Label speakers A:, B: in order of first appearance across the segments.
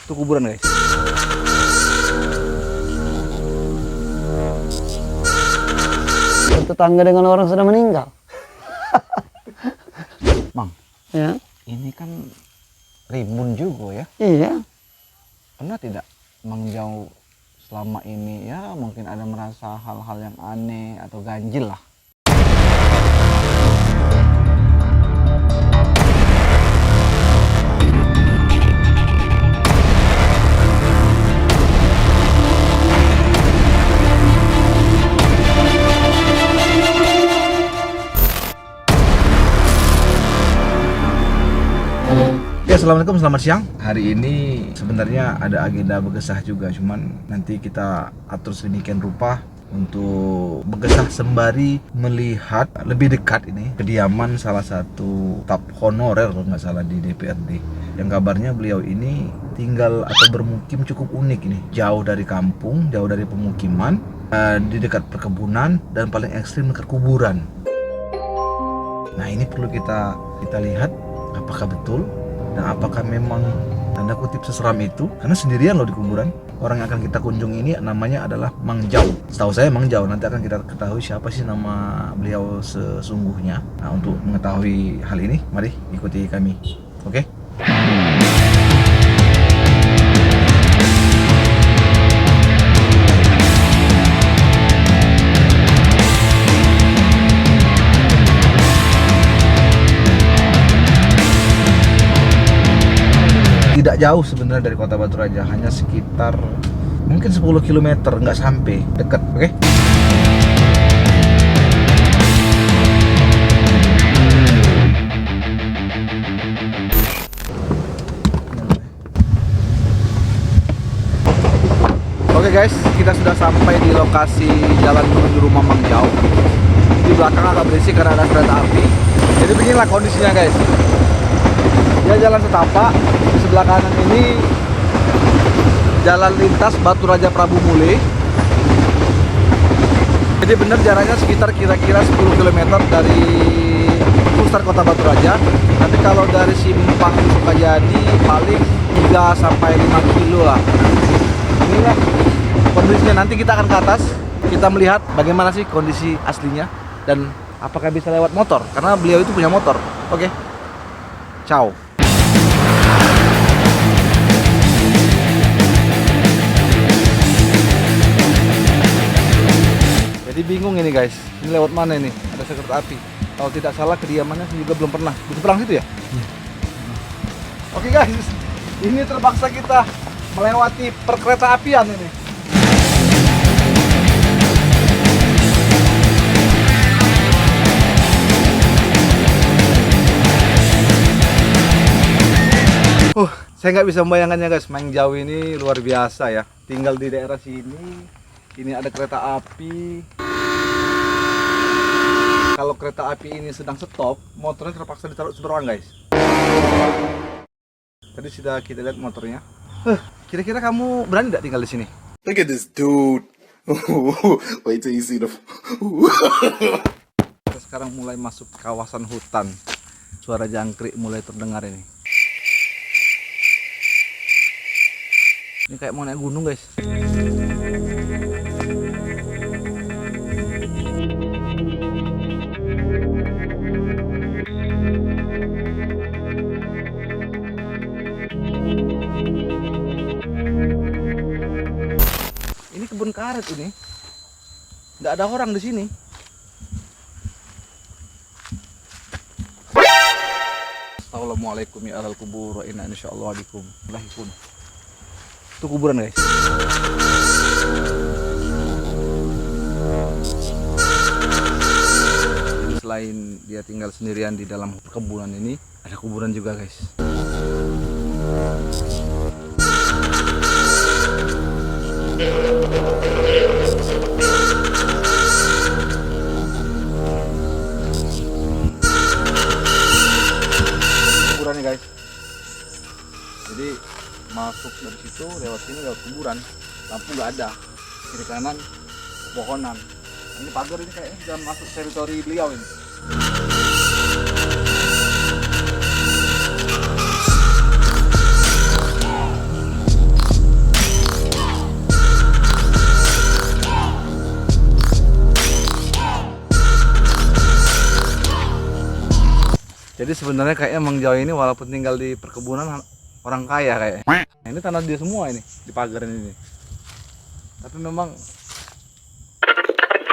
A: Itu kuburan guys.
B: Tetangga dengan orang sudah meninggal.
A: Mang,
B: Ya,
A: ini kan rimbun juga ya.
B: iya.
A: Pernah tidak Mang Jau selama ini ya mungkin ada merasa hal-hal yang aneh atau ganjil lah?
C: Ya, assalamualaikum, selamat siang. Hari ini sebenarnya ada agenda bergesah juga, cuman nanti kita atur sedemikian rupa untuk bergesah sembari melihat lebih dekat ini kediaman salah satu staf honorer kalau nggak salah di DPRD. Yang kabarnya beliau ini tinggal atau bermukim cukup unik ini, jauh dari kampung, jauh dari pemukiman, di dekat perkebunan dan paling ekstrim dekat kuburan. Nah, ini perlu kita lihat apakah betul dan apakah memang tanda kutip seseram itu, karena sendirian loh di kuburan. Orang yang akan kita kunjungi ini namanya adalah Mang Jau. Setahu saya Mang Jau, nanti akan kita ketahui siapa sih nama beliau sesungguhnya. Nah, untuk mengetahui hal ini, mari ikuti kami. Oke? Tidak jauh sebenarnya dari kota Batu Raja, hanya sekitar mungkin 10 km, nggak sampai, dekat. Oke? Oke guys, kita sudah sampai di lokasi jalan menuju rumah Mang Jau. Di belakang agak berisik karena ada kereta api. Jadi beginilah kondisinya guys. Dia jalan setapak, di sebelah kanan ini jalan lintas Batu Raja Prabu Mule. Jadi benar jaraknya sekitar kira-kira 10 km dari pusat kota Batu Raja. Tapi kalau dari Simpang Sukajadi paling 3 sampai 5 kilo lah. Inilah kondisinya, nanti kita akan ke atas, kita melihat bagaimana sih kondisi aslinya dan apakah bisa lewat motor, karena beliau itu punya motor. Oke, ciao. Jadi bingung ini guys, ini lewat mana ini? Ada kereta api. Kalau tidak salah kediamannya juga belum pernah. Di seberang situ ya? Oke guys, ini terpaksa kita melewati perkereta apian ini. Saya nggak bisa membayangkannya guys, Mang Jau ini luar biasa ya. Tinggal di daerah sini, ini ada kereta api. Kalau kereta api ini sedang stop, motornya terpaksa ditaruh seberang guys. Tadi sudah kita lihat motornya. Kira-kira kamu berani tidak tinggal di sini?
D: Look at this dude. Wait till you see the.
C: Kita sekarang mulai masuk kawasan hutan. Suara jangkrik mulai terdengar ini. Ini kayak mau naik gunung guys. Ini kebun karet ini. Nggak ada orang di sini. Assalamualaikum ya ahlal kubur wa inna insyaallah bikum lahiqun. Itu kuburan guys. Jadi selain dia tinggal sendirian di dalam perkebunan ini, ada kuburan juga guys. Kuburan nih guys. Jadi masuk dari situ, lewat sini, lewat kuburan, lampu nggak ada, kiri kanan pohonan. Ini pagar ini kayaknya sudah masuk teritori beliau ini.
A: Jadi sebenarnya kayaknya Mang Jao ini walaupun tinggal di perkebunan orang kaya kayaknya. Nah, ini tanah dia semua ini di pagar ini. Tapi memang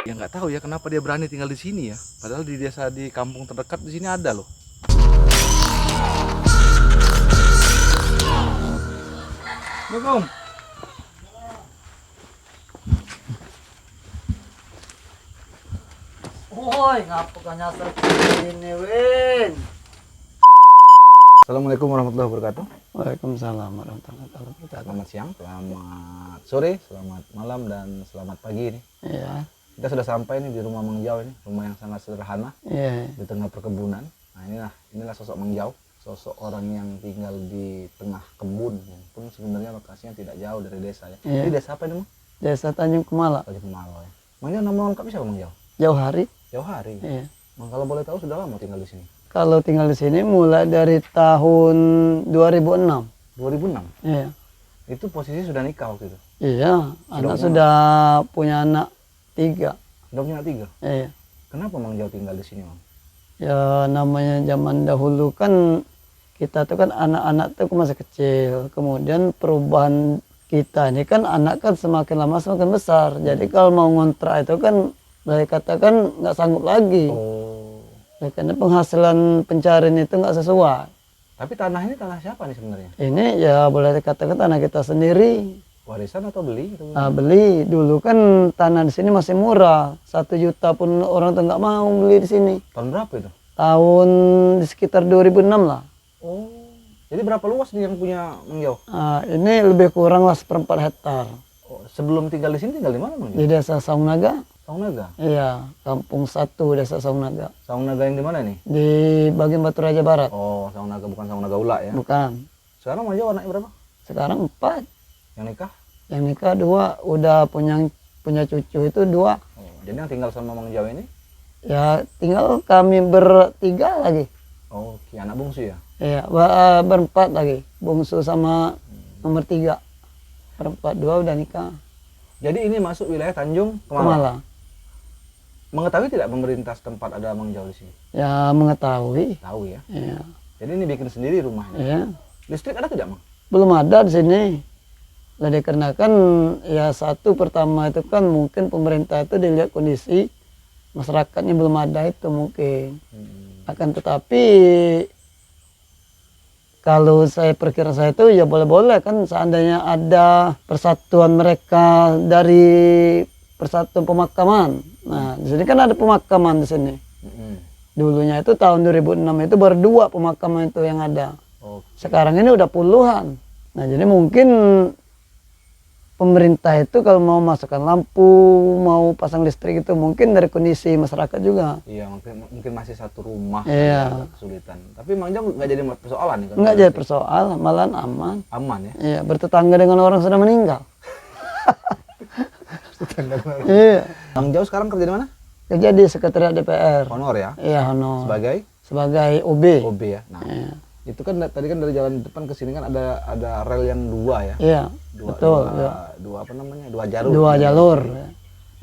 A: ya nggak tahu ya kenapa dia berani tinggal di sini ya. Padahal di desa di kampung terdekat di sini ada loh. Assalamualaikum.
B: Woi, ngapa kau nyasar ini, Win?
A: Assalamualaikum warahmatullahi wabarakatuh.
B: Waalaikumsalam warahmatullahi wabarakatuh.
A: Selamat siang, selamat sore, selamat malam, dan selamat pagi nih.
B: Iya,
A: Kita sudah sampai nih di rumah Mang Jao ini, rumah yang sangat sederhana
B: iya,
A: di tengah perkebunan. Nah inilah sosok Mang Jao, sosok orang yang tinggal di tengah kebun, yang pun sebenarnya lokasinya tidak jauh dari desa ya.
B: Iya.
A: Ini desa apa ini Mang?
B: Desa Tanjung Kemala,
A: Tanjung Kemala ya. Mang Jao nama lengkap siapa Mang Jao?
B: jauh hari.
A: Jauh hari.
B: Iya.
A: Mang kalau boleh tahu sudah lama tinggal di sini?
B: Kalau tinggal di sini mulai dari tahun 2006.
A: 2006.
B: Iya,
A: Itu posisi sudah nikah waktu itu.
B: iya. Anak
A: punya
B: sudah punya anak 3.
A: Sudah punya 3.
B: Iya.
A: Kenapa Mang Jao tinggal di sini Mang?
B: Ya namanya zaman dahulu kan kita tuh kan anak-anak tuh masih kecil. Kemudian perubahan kita ini kan anak kan semakin lama semakin besar. Jadi kalau mau ngontrak itu kan mereka katakan nggak sanggup lagi.
A: Oh.
B: Ya, karena penghasilan pencarian itu nggak sesuai.
A: Tapi tanah ini tanah siapa nih sebenarnya?
B: Ini ya boleh dikatakan tanah kita sendiri.
A: Warisan atau beli? Atau
B: Nah, beli dulu kan tanah di sini masih murah. 1 juta pun orang tuh nggak mau beli di sini.
A: tahun berapa itu?
B: Tahun di sekitar 2006 lah.
A: Oh. Jadi berapa luas nih yang punya Mang Jao?
B: Nah, ini lebih kurang lah 1/4 hektar.
A: Oh, sebelum tinggal di sini tinggal di mana Mang
B: Di
A: Jao?
B: desa Saungnaga.
A: Saungnaga.
B: Iya, kampung 1 desa Saungnaga.
A: Saungnaga yang di mana nih?
B: Di bagian Batu Raja Barat.
A: Oh, Saungnaga bukan Saungnaga Ula ya.
B: Bukan.
A: Sekarang Mang Jao anaknya berapa?
B: Sekarang 4.
A: Yang nikah?
B: Yang nikah 2, udah punya cucu itu 2.
A: Oh, jadi yang tinggal sama Mang Jao ini?
B: Ya tinggal kami bertiga lagi.
A: Oh, anak bungsu ya?
B: Iya, berempat lagi. Bungsu sama nomor 3. Berempat, 2 udah nikah.
A: Jadi ini masuk wilayah Tanjung Kemala.
B: Kemala.
A: Mengetahui tidak pemerintah setempat ada Mang Jao di sini?
B: Ya mengetahui.
A: Tahu ya.
B: Iya.
A: Jadi ini bikin sendiri rumahnya.
B: Iya.
A: Listrik ada tidak Mang?
B: Belum ada di sini. Lah dikarenakan ya satu pertama itu kan mungkin pemerintah itu dilihat kondisi masyarakatnya belum ada itu mungkin. Akan tetapi kalau saya perkiraan saya itu ya boleh-boleh kan seandainya ada persatuan mereka dari persatuan pemakaman. Nah, di sini kan ada pemakaman di sini. Dulunya itu tahun 2006 itu baru 2 pemakaman itu yang ada.
A: Oke.
B: Sekarang ini udah puluhan. Nah, jadi mungkin pemerintah itu kalau mau masukkan lampu, mau pasang listrik itu mungkin dari kondisi masyarakat juga.
A: Iya, mungkin masih satu rumah.
B: Iya.
A: Agak kesulitan. Tapi Mang Jao nggak jadi persoalan nih kan?
B: Enggak jadi persoalan, malahan aman.
A: Aman ya?
B: Iya, bertetangga dengan orang sudah meninggal. Iya.
A: Mang Jao sekarang kerja di mana?
B: Kerja di sekretariat DPR.
A: Honor ya?
B: Iya, honor. Sebagai OB.
A: OB ya. Nah,
B: Iya.
A: itu kan tadi kan dari jalan depan ke sini kan ada rel yang 2 ya?
B: Iya,
A: Dua,
B: betul.
A: dua apa namanya? 2 jalur.
B: 2 jalur.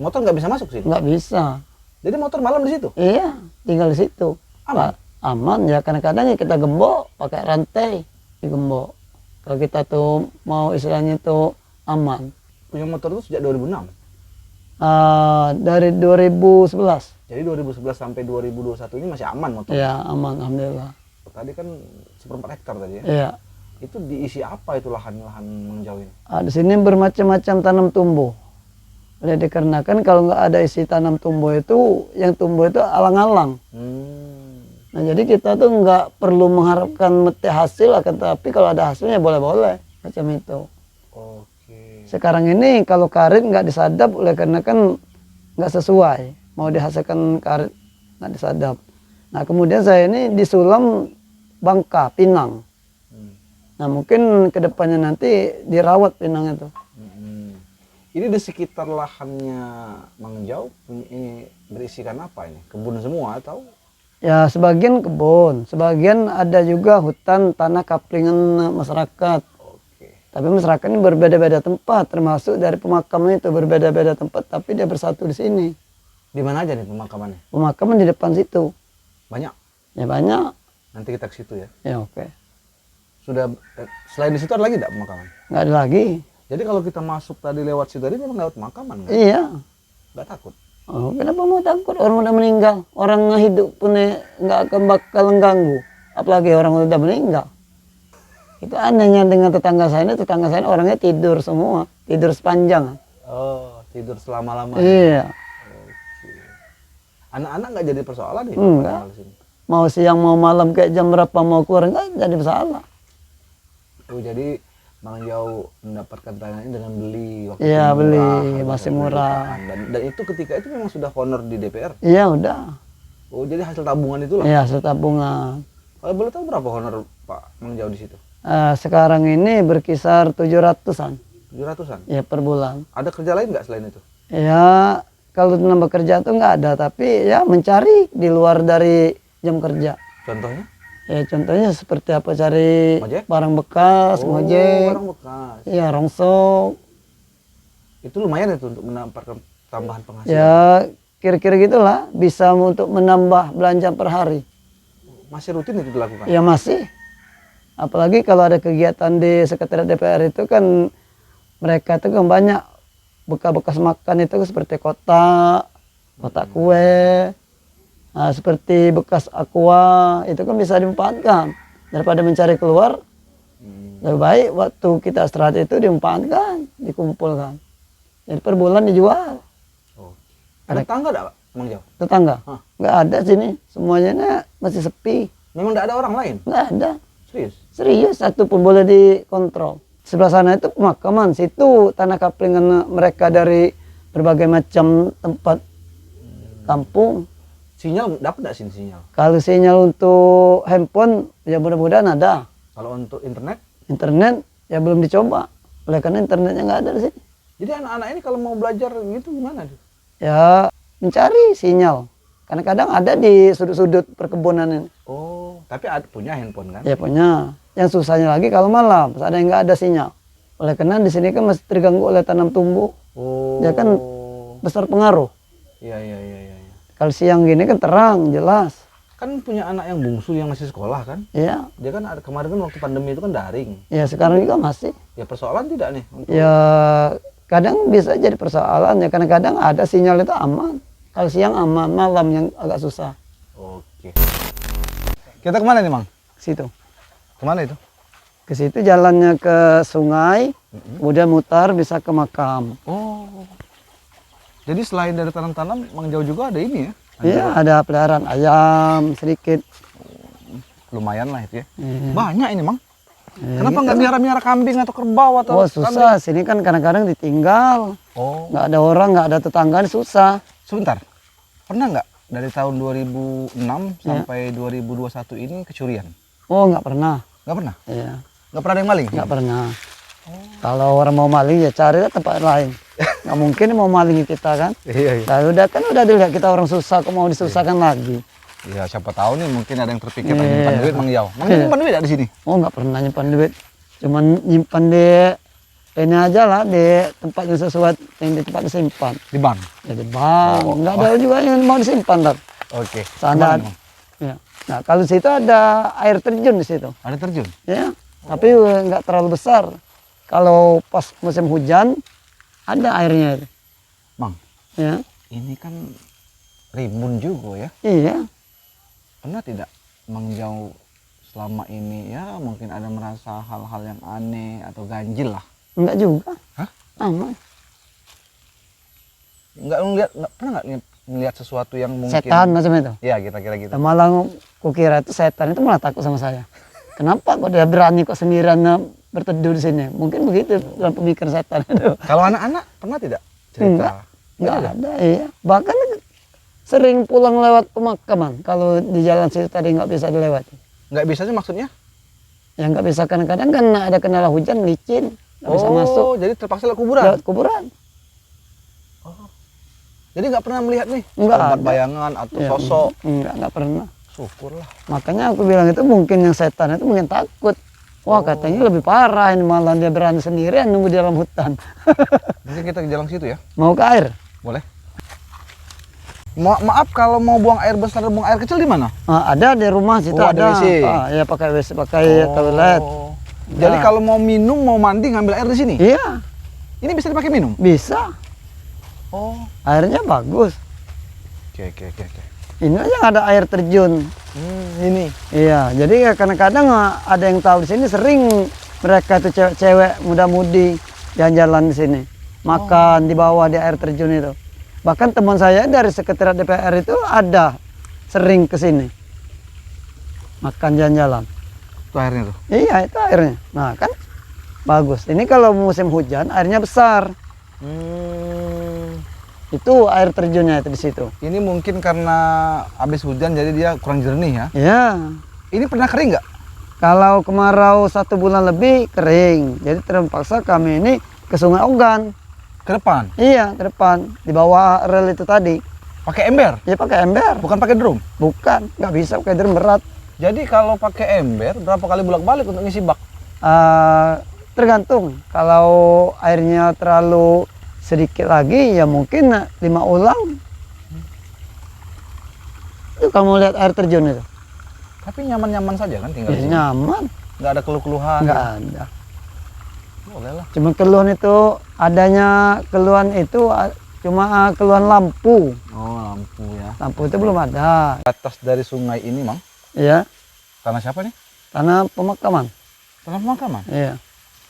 A: Motor nggak bisa masuk sih?
B: Nggak bisa.
A: Jadi motor malam di situ?
B: Iya, tinggal di situ.
A: Aman?
B: Aman ya, kadang-kadang ya kita gembok pakai rantai, digembok. Kalau kita tuh mau istilahnya tuh aman.
A: Punya motor itu sejak 2006?
B: Dari 2011.
A: Jadi 2011 sampai 2021 ini masih aman motor?
B: Ya aman, alhamdulillah.
A: Tadi kan 1/4 hektar tadi ya?
B: Iya.
A: Itu diisi apa itu lahan-lahan Mang Jao ini?
B: Di sini bermacam-macam tanam tumbuh. Oleh dikarenakan kalau nggak ada isi tanam tumbuh itu, yang tumbuh itu alang-alang. Nah jadi kita tuh nggak perlu mengharapkan meti hasil, akan tapi kalau ada hasilnya boleh-boleh macam itu.
A: Oke.
B: Sekarang ini kalau karet nggak disadap, oleh karena kan nggak sesuai. Mau dihasilkan karet nggak disadap. Nah kemudian saya ini disulam bangka, pinang. Nah mungkin kedepannya nanti dirawat pinang itu.
A: Ini di sekitar lahannya Mang Jao ini berisikan apa ini? Kebun semua atau?
B: Ya sebagian kebun, sebagian ada juga hutan tanah kaplingan masyarakat.
A: Oke.
B: Tapi masyarakat ini berbeda-beda tempat, termasuk dari pemakaman itu berbeda-beda tempat, tapi dia bersatu di sini.
A: Di mana aja nih pemakamannya?
B: Pemakaman di depan situ.
A: Banyak.
B: Ya banyak.
A: Nanti kita ke situ ya.
B: Ya oke.
A: Sudah selain di situ ada lagi enggak pemakaman?
B: Nggak ada lagi.
A: Jadi kalau kita masuk tadi lewat situ tadi memang lewat pemakaman nggak?
B: Iya.
A: Nggak takut?
B: Oh, kenapa mau takut? Orang udah meninggal. Orang hidup pun nggak akan bakal mengganggu. Apalagi orang udah meninggal. Itu anehnya dengan tetangga saya ini orangnya tidur semua. Tidur sepanjang.
A: Oh, tidur selama-lamanya.
B: Iya.
A: Anak-anak nggak jadi persoalan nih?
B: Enggak.
A: tinggal di sini?
B: Mau siang mau malam kayak jam berapa mau keluar nggak jadi masalah.
A: Oh, jadi Bang Jau mendapatkan tanah ini dengan beli waktu
B: Iya,
A: itu
B: beli,
A: harga
B: masih
A: 1
B: murah.
A: jutaan. Dan itu ketika itu memang sudah honor di DPR.
B: Iya udah.
A: Oh, jadi hasil tabungan itulah.
B: Iya setabungan.
A: Kalau boleh tahu berapa honor Pak Bang Jau di situ?
B: Sekarang ini berkisar 700-an
A: 700-an.
B: ya per bulan.
A: Ada kerja lain nggak selain itu?
B: Ya kalau nambah kerja tuh nggak ada, tapi ya mencari di luar dari jam kerja.
A: Contohnya?
B: Ya contohnya seperti apa, cari
A: Ngojek?
B: barang bekas,
A: Oh,
B: ngojek,
A: barang bekas.
B: ya rongsok,
A: Itu lumayan itu untuk mendapatkan tambahan penghasilan.
B: ya kira-kira gitulah, bisa untuk menambah belanja per hari.
A: Masih rutin itu dilakukan?
B: Ya masih. Apalagi kalau ada kegiatan di sekretariat DPR itu kan mereka itu kan banyak bekas-bekas makan itu seperti kotak kue, nah, seperti bekas aqua itu kan bisa dimanfaatkan daripada mencari keluar. Lebih baik waktu kita istirahat itu dimanfaatkan, dikumpulkan. Jadi per bulan dijual.
A: Oh. Ada tangga enggak, Bang Jau?
B: Tetangga
A: Hah.
B: nggak ada sini, semuanya masih sepi,
A: Memang enggak ada orang lain?
B: nggak ada.
A: Serius?
B: Serius, satu pun boleh dikontrol. Sebelah sana itu pemakaman, situ tanah kaplingan mereka dari berbagai macam tempat kampung.
A: Sinyal dapat enggak sini sinyal?
B: Kalau sinyal untuk handphone ya mudah-mudahan ada.
A: Kalau untuk internet?
B: Internet ya belum dicoba, oleh karena internetnya nggak ada di sini.
A: Jadi anak-anak ini kalau mau belajar gitu gimana?
B: Ya mencari sinyal. Kadang-kadang ada di sudut-sudut perkebunan ini.
A: Oh, tapi ada punya handphone kan?
B: Ya punya. Yang susahnya lagi kalau malam, ada yang nggak ada sinyal. Oleh karena di sini kan masih terganggu oleh tanam tumbuh.
A: Oh.
B: Ya kan besar pengaruh.
A: Iya, iya, iya, iya.
B: Kalau siang gini kan terang, jelas.
A: Kan punya anak yang bungsu yang masih sekolah kan?
B: Ya,
A: Dia kan kemarin kan waktu pandemi itu kan daring.
B: ya sekarang juga masih.
A: Ya persoalan tidak nih? Untuk...
B: Ya kadang bisa jadi persoalan ya, kadang-kadang ada sinyal itu aman. Kalau siang aman, malam yang agak susah.
A: Oke. Kita kemana nih, Mang?
B: Situ.
A: Kemana itu?
B: Ke situ jalannya ke sungai, kemudian mutar bisa ke makam.
A: Oh. Jadi selain dari tanam-tanam, Mang Jau juga ada ini ya?
B: Iya, ada peliharaan ayam sedikit.
A: Lumayan lah itu ya.
B: Iya.
A: Banyak ini, Mang.
B: Ya,
A: Kenapa
B: gitu
A: nggak
B: lah.
A: miara-miara kambing atau kerbau atau
B: Oh susah, sini kan kadang-kadang ditinggal.
A: Oh.
B: Nggak ada orang, nggak ada tetangga, susah.
A: Sebentar. Pernah nggak dari tahun 2006 sampai 2021 ini kecurian?
B: Oh nggak pernah.
A: Nggak pernah?
B: Iya,
A: Nggak pernah ada yang maling?
B: nggak pernah. Kalau orang mau maling ya cari tempat lain. Nggak mungkin mau malingi kita kan.
A: Iya, iya.
B: Lalu udah dilihat kita orang susah, kok mau disusahkan lagi.
A: Ya siapa tahu nih mungkin ada yang terpikir
B: Iya.
A: nyimpan duit Mang Jau. Mang nyimpan duit nggak di sini?
B: Oh nggak pernah nyimpan duit. Cuman nyimpan di ini aja lah, di tempat yang sesuai, yang di tempat disimpan.
A: Di bank.
B: Ya di bank, nggak ada juga yang mau disimpan Dar.
A: Oke.
B: Standar.
A: Kemana, Mang?
B: Ya. Nah kalau situ ada air terjun di situ.
A: Ada terjun.
B: Ya, tapi nggak terlalu besar. Kalau pas musim hujan ada airnya itu.
A: Mang,
B: Ya,
A: ini kan rimbun juga ya.
B: iya.
A: Pernah tidak Mang Jau selama ini ya mungkin ada merasa hal-hal yang aneh atau ganjil lah?
B: Enggak juga.
A: Hah?
B: Aman.
A: Nggak pernah nggak ngeliat sesuatu yang mungkin
B: Setan macam itu.
A: ya kira-kira gitu.
B: Malah kukira itu setan itu malah takut sama saya. Kenapa kok dia berani kok sendirian berteduh di sini? Mungkin begitu dalam pemikiran setan itu.
A: Kalau anak-anak pernah tidak cerita?
B: Enggak ada, iya. Bahkan sering pulang lewat pemakaman. Kalau di jalan situ tadi nggak bisa dilewati.
A: Nggak bisanya maksudnya?
B: Yang nggak bisa kadang-kadang kan ada kendala hujan, licin, nggak bisa masuk
A: Jadi terpaksa lewat kuburan.
B: lewat kuburan.
A: Jadi nggak pernah melihat nih
B: Nggak
A: tempat
B: ada.
A: bayangan atau
B: Ya,
A: sosok.
B: nggak pernah.
A: Syukurlah.
B: Makanya aku bilang itu mungkin yang setan itu mungkin takut. Wah katanya lebih parah ini, malah dia berani sendirian nunggu di dalam hutan.
A: Mungkin kita ke jalan situ ya.
B: Mau ke air?
A: Boleh. Maaf kalau mau buang air besar dan buang air kecil di mana?
B: Ada di rumah situ
A: Oh, ada
B: ada.
A: WC.
B: Ya pakai WC, pakai toilet.
A: Jadi
B: Nah.
A: kalau mau minum, mau mandi ngambil air di sini.
B: Iya,
A: Ini bisa dipakai minum?
B: bisa.
A: Oh.
B: Airnya bagus.
A: Oke.
B: Ini aja ada air terjun.
A: Ini.
B: Iya, jadi kadang-kadang ada yang tahu di sini sering mereka tuh cewek-cewek muda-mudi jalan-jalan di sini, makan di bawah di air terjun itu. Bahkan teman saya dari sekretariat DPR itu ada sering ke sini makan jalan-jalan.
A: Itu airnya tuh.
B: Iya, itu airnya. Nah kan bagus. Ini kalau musim hujan airnya besar. Itu air terjunnya itu di situ.
A: Ini mungkin karena habis hujan jadi dia kurang jernih ya.
B: Ya,
A: Ini pernah kering nggak?
B: kalau kemarau 1 bulan lebih kering. Jadi terpaksa kami ini ke Sungai Ogan.
A: Ke depan.
B: Iya, ke depan di bawah rel itu tadi.
A: Pakai ember,
B: Ya pakai ember.
A: bukan pakai drum.
B: Bukan, nggak bisa pakai drum berat.
A: Jadi kalau pakai ember, berapa kali bolak-balik untuk ngisi bak?
B: Tergantung. Kalau airnya terlalu sedikit lagi, ya mungkin 5 ulang. Itu kalau mau lihat air terjun itu,
A: Tapi nyaman-nyaman saja kan tinggal
B: ya,
A: di sini.
B: nyaman.
A: Nggak ada keluh-keluhan.
B: Nggak ada.
A: Boleh lah.
B: Cuma keluhan itu adanya keluhan itu cuma keluhan lampu.
A: Oh, lampu ya.
B: Lampu itu belum ada.
A: Atas dari sungai ini, Mang,
B: Ya,
A: tanah siapa nih?
B: tanah pemakaman.
A: Tanah pemakaman.
B: Iya,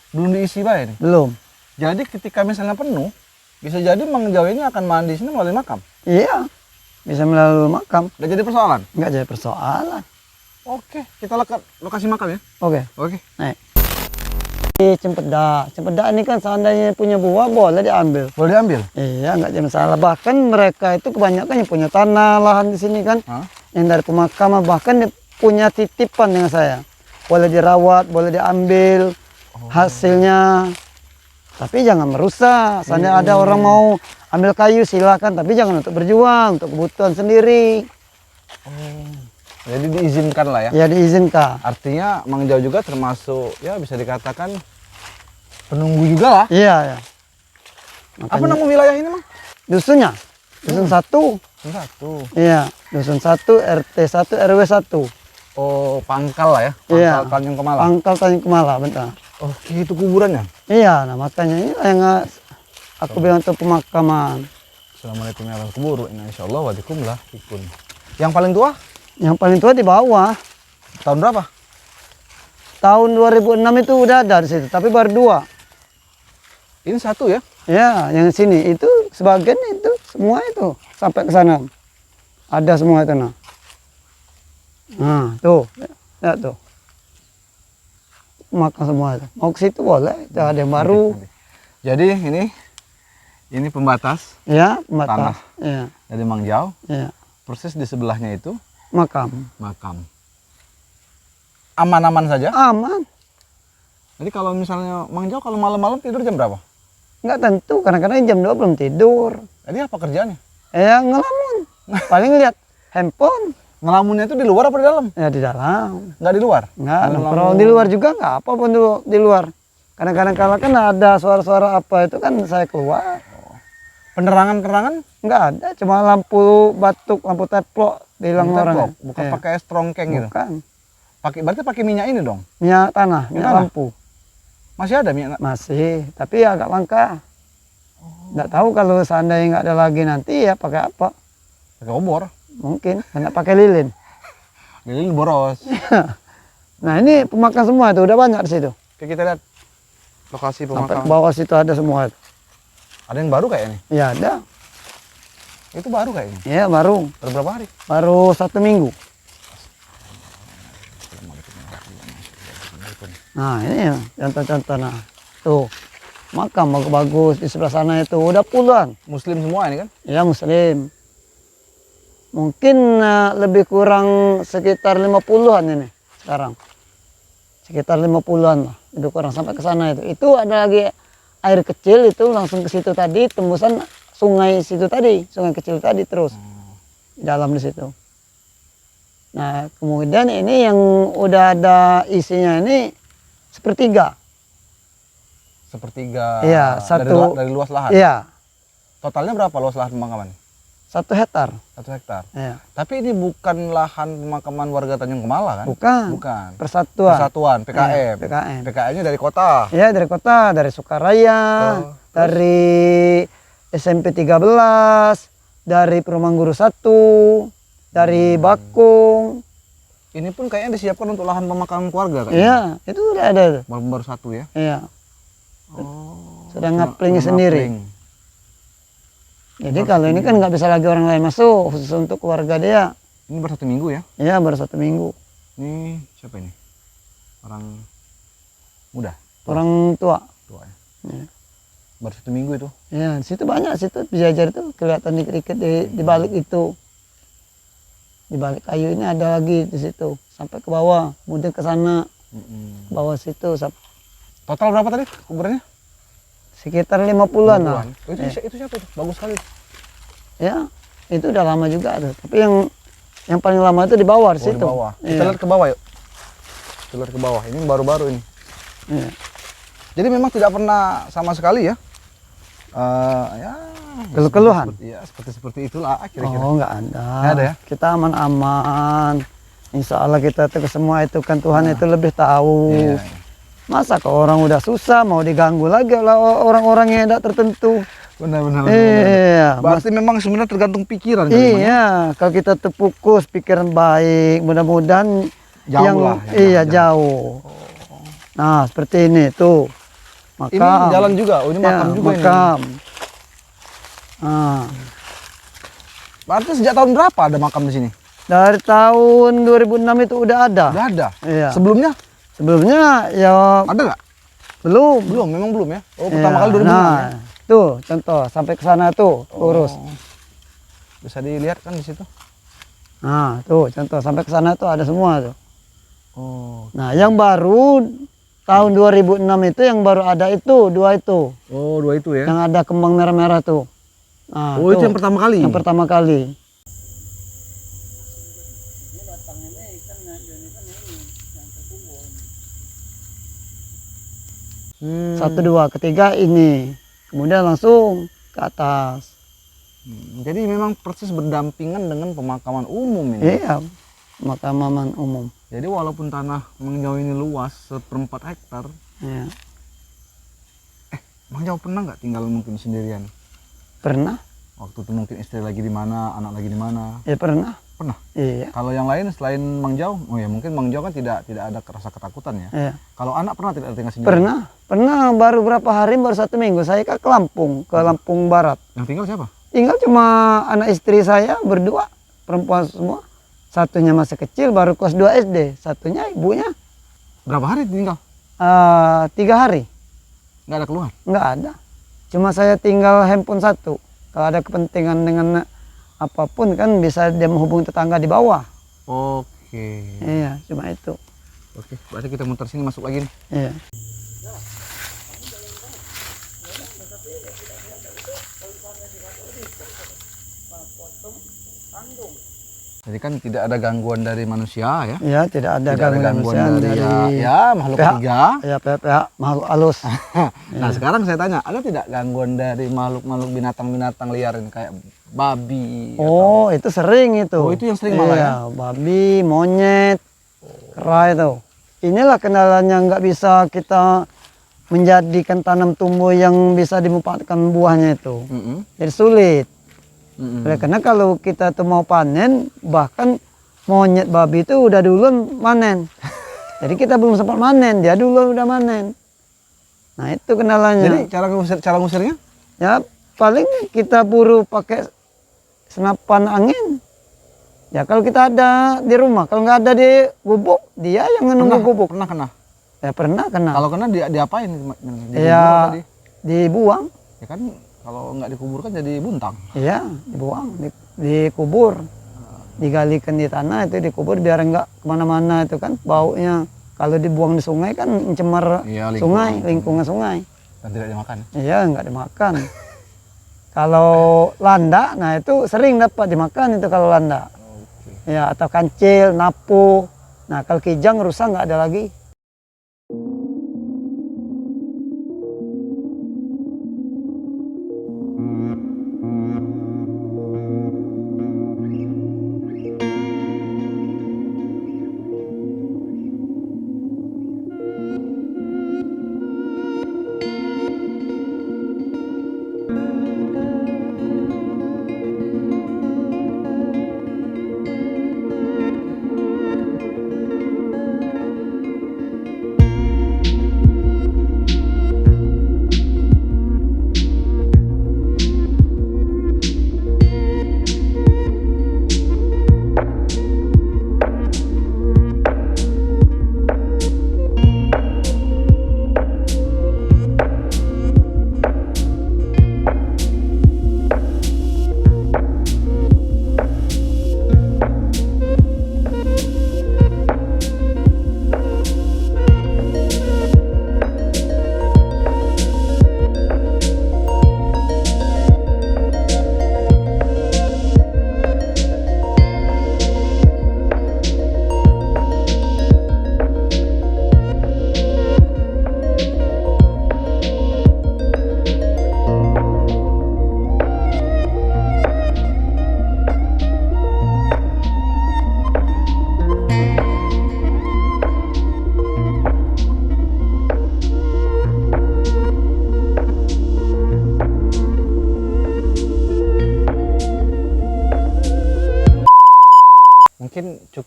A: Belum diisi bae nih.
B: belum.
A: Jadi ketika misalnya penuh, bisa jadi Mang Jawa ini akan mandi di sini melalui makam.
B: Iya, bisa melalui makam.
A: Nggak jadi persoalan.
B: Nggak jadi persoalan.
A: Oke, kita lihat lokasi makam ya.
B: Oke,
A: Oke.
B: naik. Di Cempedak. Cempedak ini kan seandainya punya buah boleh diambil.
A: Boleh diambil?
B: Iya, nggak jadi masalah. Bahkan mereka itu kebanyakan yang punya tanah, lahan di sini kan.
A: Hah?
B: Yang dari pemakaman bahkan dia punya titipan dengan saya. Boleh dirawat, boleh diambil hasilnya. Tapi jangan merusak. Seandainya ada orang mau ambil kayu silakan, tapi jangan untuk berjuang, untuk kebutuhan sendiri.
A: Jadi diizinkan lah ya.
B: Ya diizinkan.
A: Artinya Mang Jawa juga termasuk ya bisa dikatakan penunggu juga lah.
B: Iya, ya.
A: Apa nama wilayah ini, Mang?
B: Dusunnya? Dusun 1.
A: Satu.
B: Iya, dusun 1, RT 1, RW 1.
A: Oh, Pangkal lah ya.
B: Iya.
A: Pangkal Tanjung Kemala.
B: Pangkal Tanjung Kemala, bentar.
A: Oke, itu kuburannya.
B: Iya, nah makanya ini yang aku bilang untuk pemakaman.
A: Assalamualaikum warahmatullahi wabarakatuh. Insyaallah wa bikum lah ikun. Yang paling tua
B: Yang paling tua di bawah.
A: tahun berapa?
B: Tahun 2006 itu udah ada di situ, tapi baru 2.
A: Ini satu ya.
B: Ya, yang sini itu sebagian itu semua itu sampai ke sana. Ada semua itu nah. Nah, tuh. Ya tuh. Makan semua itu. Mau ke situ boleh, itu ada yang baru.
A: Jadi ini pembatas
B: Ya, pembatas.
A: Tanah.
B: Ya,
A: dari Mang Jawa.
B: ya.
A: Persis di sebelahnya itu
B: Makam.
A: makam. Aman-aman saja.
B: Aman.
A: Jadi kalau misalnya Mang Jawa kalau malam-malam tidur jam berapa?
B: Nggak tentu, kadang-kadang jam 2 belum tidur.
A: Jadi apa kerjaannya?
B: Ya ngelamun. Paling lihat handphone.
A: Ngelamunnya itu di luar apa di dalam?
B: Ya di dalam.
A: Nggak di luar?
B: Nggak,
A: Ngelamun.
B: nongkrong di luar juga nggak apa pun di luar. Kadang-kadang kalau kan ada suara-suara apa itu kan saya keluar.
A: Penerangan-penerangan?
B: Nggak ada, cuma lampu batuk, lampu teplok bilang
A: Bukan
B: orang.
A: blok, bukan
B: Iya.
A: pakai strongkeng gitu.
B: Bukan.
A: Berarti pakai minyak ini dong.
B: Minyak tanah, minyak
A: tanah?
B: lampu.
A: Masih ada minyak?
B: Masih, tapi agak langka. Nggak tahu kalau seandainya nggak ada lagi nanti ya pakai apa?
A: Pakai obor.
B: Mungkin, karena pakai lilin.
A: Lilin boros.
B: Nah ini pemakan semua itu, udah banyak di situ.
A: Oke, kita lihat lokasi
B: Sampai
A: pemakaman.
B: ke bawah situ ada semua itu.
A: Ada yang baru kayaknya.
B: Ya ada,
A: Itu baru kayaknya.
B: ya baru.
A: Baru berapa hari?
B: Baru 1 minggu. Nah ini ya contoh-contoh. Nah tuh makam bagus-bagus di sebelah sana itu udah puluhan.
A: Muslim semua ini kan?
B: Ya Muslim. Mungkin lebih kurang sekitar 50-an ini sekarang. Sekitar 50-an lah. Lebih kurang sampai ke sana itu. Itu ada lagi air kecil itu langsung ke situ tadi, tembusan sungai situ tadi, sungai kecil tadi terus di dalam di situ. Nah kemudian ini yang udah ada isinya ini sepertiga.
A: Sepertiga
B: Iya,
A: dari,
B: satu.
A: dari luas lahan.
B: Iya,
A: Totalnya berapa luas lahan pemakaman?
B: 1 hektar.
A: 1 hektar.
B: Ya.
A: Tapi ini bukan lahan pemakaman warga Tanjung Kemala kan?
B: Bukan.
A: Bukan.
B: Persatuan.
A: Persatuan PKM.
B: Iya, PKM.
A: PKM-nya dari kota.
B: Ya, dari kota, dari Sukaraya,
A: Oh,
B: dari SMP 13, dari Perumahan Guru 1, dari Bakung.
A: Ini pun kayaknya disiapkan untuk lahan pemakaman keluarga kan?
B: Iya, itu udah ada tuh.
A: Baru 1 ya?
B: Iya,
A: Oh.
B: sudah ngaplingnya sendiri.
A: ngapling.
B: Jadi kalau ini kan nggak bisa lagi orang lain masuk, khusus untuk keluarga dia.
A: Ini baru 1 minggu ya?
B: Iya, baru 1 minggu.
A: Ini siapa ini? Orang muda?
B: Orang tua.
A: Tua ya?
B: Iya.
A: Baru 1 minggu itu?
B: Ya, di situ banyak, situ pijajar itu kelihatan dikit-dikit di balik itu. Di balik kayu ini ada lagi di situ, sampai ke bawah, kemudian ke sana, ke bawah situ.
A: Total berapa tadi kuburannya?
B: Sekitar 50-an lah.
A: Oh, itu siapa itu? Bagus sekali.
B: Ya, itu udah lama juga tuh. Tapi yang paling lama itu di bawah di
A: Oh,
B: situ.
A: di bawah. Kita
B: Iya.
A: lihat ke bawah yuk. Kita lihat ke bawah. Ini baru-baru ini.
B: Iya.
A: Jadi memang tidak pernah sama sekali ya. Ya.
B: Keluh-keluhan?
A: Seperti itulah kira-kira.
B: Oh, nggak ada.
A: Nggak ada ya?
B: Kita aman-aman. Insya Allah kita tuh semua itu kan Tuhan itu lebih tahu.
A: Iya, iya.
B: Masa kalau orang udah susah mau diganggu lagi oleh orang-orang yang tidak tertentu.
A: Benar.
B: Iya.
A: Berarti memang sebenarnya tergantung pikiran. kali, Bang, ya?
B: Iya, kalau kita terfokus pikiran baik, mudah-mudahan
A: Jauh lah, ya,
B: iya jauh. Nah, seperti ini tuh. Makam.
A: Ini jalan juga. Oh, ini makam
B: Ya,
A: juga
B: makam.
A: ini.
B: Nah,
A: Berarti sejak tahun berapa ada makam di sini?
B: dari tahun 2006 itu udah ada.
A: Udah ada.
B: Iya.
A: Sebelumnya
B: Sebelumnya ya
A: ada nggak?
B: belum.
A: Belum, memang belum ya. Oh, pertama
B: Iya,
A: kali 2006
B: nah,
A: ya.
B: tuh contoh sampai ke sana tuh lurus.
A: Oh. Bisa dilihat kan di situ.
B: Nah, tuh contoh sampai ke sana tuh ada semua tuh.
A: Oh.
B: Nah, yang baru tahun 2006 itu yang baru ada itu, 2 itu.
A: Oh, 2 itu ya.
B: Yang ada kembang merah-merah tuh. Nah,
A: Oh, itu
B: tuh,
A: yang pertama kali.
B: yang pertama kali.
A: Hmm.
B: 1, 2, ketiga ini. Kemudian langsung ke atas.
A: Jadi memang persis berdampingan dengan pemakaman umum ini.
B: Iya, pemakaman umum.
A: Jadi walaupun tanah Mang Jaw ini luas 1/4 hektar,
B: Ya.
A: Mang Jaw pernah nggak tinggal mungkin sendirian?
B: Pernah?
A: Waktu itu mungkin istri lagi di mana, anak lagi di mana?
B: Ya pernah.
A: Pernah.
B: Iya.
A: Kalau yang lain selain Mang Jaw, oh ya mungkin Mang Jaw kan tidak ada rasa ketakutan ya.
B: Iya.
A: Kalau anak pernah tidak tinggal sendirian?
B: Pernah. Pernah baru berapa hari, baru 1 minggu saya ke Lampung, ke Lampung Barat.
A: Yang tinggal siapa?
B: Tinggal cuma anak istri saya berdua, perempuan semua. Satunya masih kecil, baru kelas 2 SD. Satunya ibunya
A: Berapa hari tinggal?
B: 3 hari.
A: Nggak ada keluhan?
B: Nggak ada. Cuma saya tinggal handphone 1. Kalau ada kepentingan dengan apapun kan bisa dia menghubungi tetangga di bawah.
A: Oke.
B: Iya, cuma itu.
A: Oke, berarti kita muter sini masuk lagi nih.
B: Iya.
A: Jadi kan tidak ada gangguan dari manusia ya.
B: Iya, tidak ada
A: Tidak ada
B: gangguan
A: gangguan dari ya makhluk
B: pihak,
A: ketiga.
B: ya pihak makhluk halus.
A: Nah, sekarang saya tanya, ada tidak gangguan dari makhluk-makhluk binatang-binatang liar ini kayak babi?
B: Oh, itu sering itu.
A: Oh, itu yang sering malah
B: iya, babi, monyet, kera itu. Inilah kendalanya, nggak bisa kita menjadikan tanam tumbuh yang bisa dimanfaatkan buahnya itu.
A: Mm-mm.
B: Jadi sulit.
A: Mm-mm.
B: Oleh karena kalau kita tuh mau panen, bahkan monyet babi itu udah duluan panen. Jadi kita belum sempat manen, dia dulu udah manen. Nah, itu kendalanya.
A: Jadi cara ngusirnya?
B: Ya paling kita buru pakai senapan angin. Ya kalau kita ada di rumah, kalau nggak ada di gubuk, dia yang nunggu gubuk.
A: Pernah kena?
B: Ya pernah kena.
A: Kalau kena diapain?
B: Ya
A: Tadi?
B: dibuang.
A: Ya kan kalau nggak dikuburkan jadi buntang.
B: Iya, dibuang, dikubur, digalikan di tanah itu dikubur biar nggak kemana-mana itu kan baunya. Kalau dibuang di sungai kan mencemar
A: Iya,
B: sungai, lingkungan sungai.
A: Dan tidak dimakan.
B: Iya, nggak dimakan. Kalau landa, nah itu sering dapat dimakan itu kalau landa.
A: Oke.
B: Ya, atau kancil, napu. Nah, kalau kijang rusak nggak ada lagi.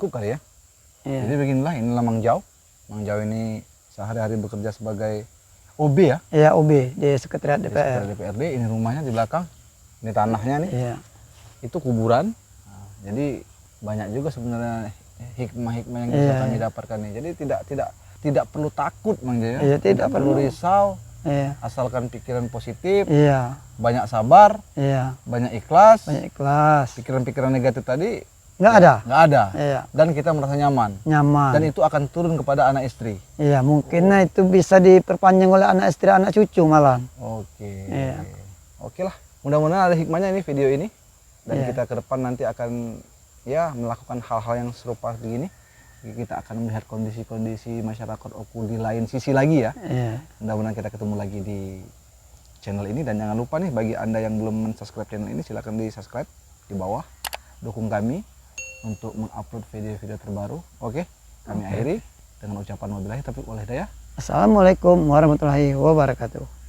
A: cukup kali ya.
B: Iya.
A: Jadi beginilah, inilah Mang Jau. Mang Jau ini sehari-hari bekerja sebagai OB ya.
B: Iya, OB di sekretariat
A: Di
B: DPR.
A: sekitar DPRD. Ini rumahnya di belakang. Ini tanahnya nih.
B: Iya.
A: Itu kuburan. Nah, jadi banyak juga sebenarnya hikmah-hikmah yang bisa
B: Iya,
A: kami dapatkan nih. Jadi tidak perlu takut Mang Jau ya.
B: Iya, tidak
A: perlu
B: perlu.
A: risau,
B: Iya.
A: asalkan pikiran positif,
B: Iya.
A: banyak sabar,
B: Iya.
A: banyak ikhlas.
B: Banyak ikhlas.
A: Pikiran-pikiran negatif tadi
B: Nggak ada.
A: nggak ada.
B: Iya.
A: Dan kita merasa nyaman.
B: Nyaman.
A: Dan itu akan turun kepada anak istri.
B: Iya, mungkin itu bisa diperpanjang oleh anak istri, anak cucu malah.
A: Oke.
B: Iya.
A: Oke lah. Mudah-mudahan ada hikmahnya ini video ini. Dan
B: Iya.
A: kita ke depan nanti akan ya melakukan hal-hal yang serupa begini. Kita akan melihat kondisi-kondisi masyarakat Oku di lain sisi lagi ya.
B: Iya.
A: Mudah-mudahan kita ketemu lagi di channel ini. Dan jangan lupa nih, bagi Anda yang belum men-subscribe channel ini, silahkan di-subscribe di bawah. Dukung kami untuk mengupload video-video terbaru. Oke, kami akhiri dengan ucapan wabillahi taufiq wal hidayah.
B: Assalamualaikum warahmatullahi wabarakatuh.